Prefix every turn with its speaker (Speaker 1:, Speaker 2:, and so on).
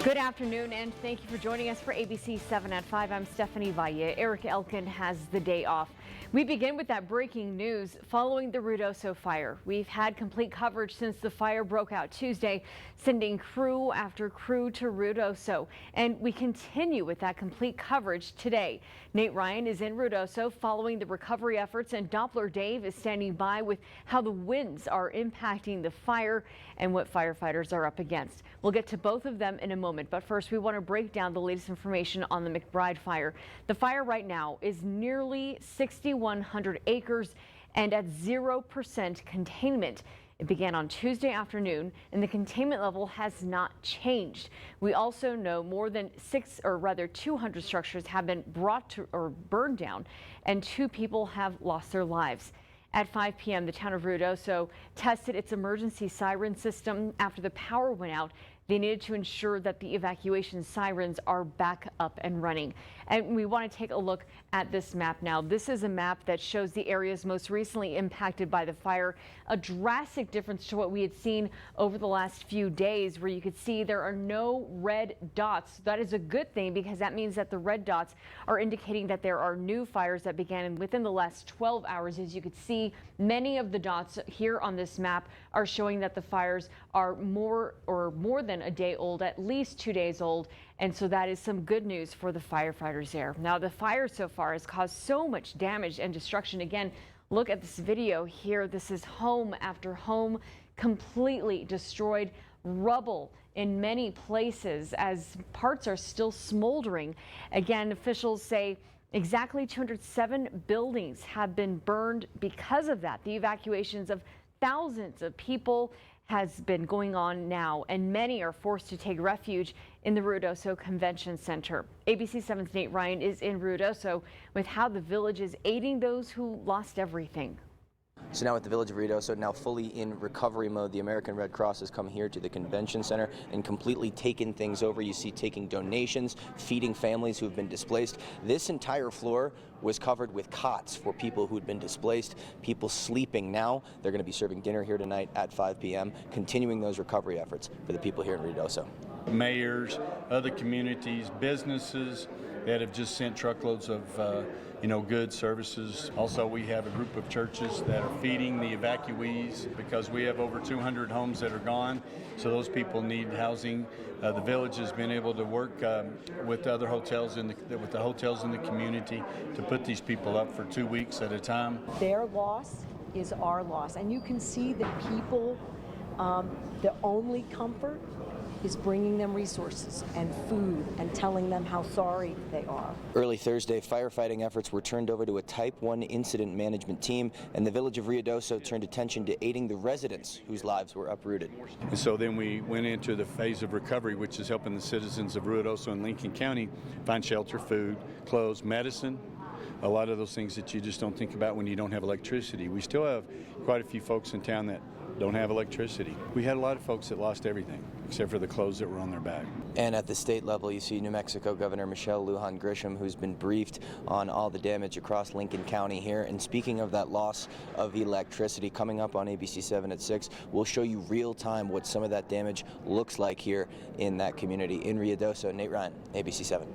Speaker 1: Good afternoon, and thank you for joining us for ABC 7 at 5. I'm Stephanie Valle. Eric Elkin has the day off. We begin with that breaking news following the Ruidoso fire. We've had complete coverage since the fire broke out Tuesday, sending crew after crew to Ruidoso. And we continue with that complete coverage today. Nate Ryan is in Ruidoso following the recovery efforts, and Doppler Dave is standing by with how the winds are impacting the fire and what firefighters are up against. We'll get to both of them in a moment, but first we want to break down the latest information on the McBride fire. The fire right now is nearly 6,100 acres and at 0% containment. It began on Tuesday afternoon, and the containment level has not changed. We also know more than 200 structures have been brought to or burned down, and 2 people have lost their lives. At 5 p.m., the town of Ruidoso tested its emergency siren system after the power went out. They needed to ensure that the evacuation sirens are back up and running. And we want to take a look at this map now. This is a map that shows the areas most recently impacted by the fire, a drastic difference to what we had seen over the last few days, where you could see there are no red dots. That is a good thing, because that means that the red dots are indicating that there are new fires that began within the last 12 hours. As you could see, many of the dots here on this map are showing that the fires are more than a day old, at least 2 days old. And so that is some good news for the firefighters there. Now, the fire so far has caused so much damage and destruction. Again, look at this video here. This is home after home completely destroyed, rubble in many places as parts are still smoldering. Again, officials say exactly 207 buildings have been burned because of that. The evacuations of thousands of people has been going on now, and many are forced to take refuge in the Ruidoso Convention Center. ABC 7's Nate Ryan is in Ruidoso with how the village is aiding those who lost everything.
Speaker 2: So now with the village of Ruidoso now fully in recovery mode, the American Red Cross has come here to the convention center and completely taken things over. You see taking donations, feeding families who have been displaced. This entire floor was covered with cots for people who had been displaced, people sleeping. Now they're going to be serving dinner here tonight at 5 p.m., continuing those recovery efforts for the people here in Ruidoso.
Speaker 3: Mayors, other communities, businesses that have just sent truckloads of goods, services. Also, we have a group of churches that are feeding the evacuees because we have over 200 homes that are gone. So those people need housing. The village has been able to work with other hotels with the hotels in the community to put these people up for 2 weeks at a time.
Speaker 4: Their loss is our loss, and you can see that people, the only comfort is bringing them resources and food and telling them how sorry they are.
Speaker 2: Early Thursday, firefighting efforts were turned over to a Type 1 incident management team, and the village of Ruidoso turned attention to aiding the residents whose lives were uprooted.
Speaker 3: And so then we went into the phase of recovery, which is helping the citizens of Ruidoso and Lincoln County find shelter, food, clothes, medicine, a lot of those things that you just don't think about when you don't have electricity. We still have quite a few folks in town that don't have electricity. We had a lot of folks that lost everything except for the clothes that were on their back.
Speaker 2: And at the state level, you see New Mexico Governor Michelle Lujan Grisham, who's been briefed on all the damage across Lincoln County here. And speaking of that loss of electricity, coming up on ABC 7 at 6, we'll show you real time what some of that damage looks like here in that community. In Ruidoso, Nate Ryan, ABC 7.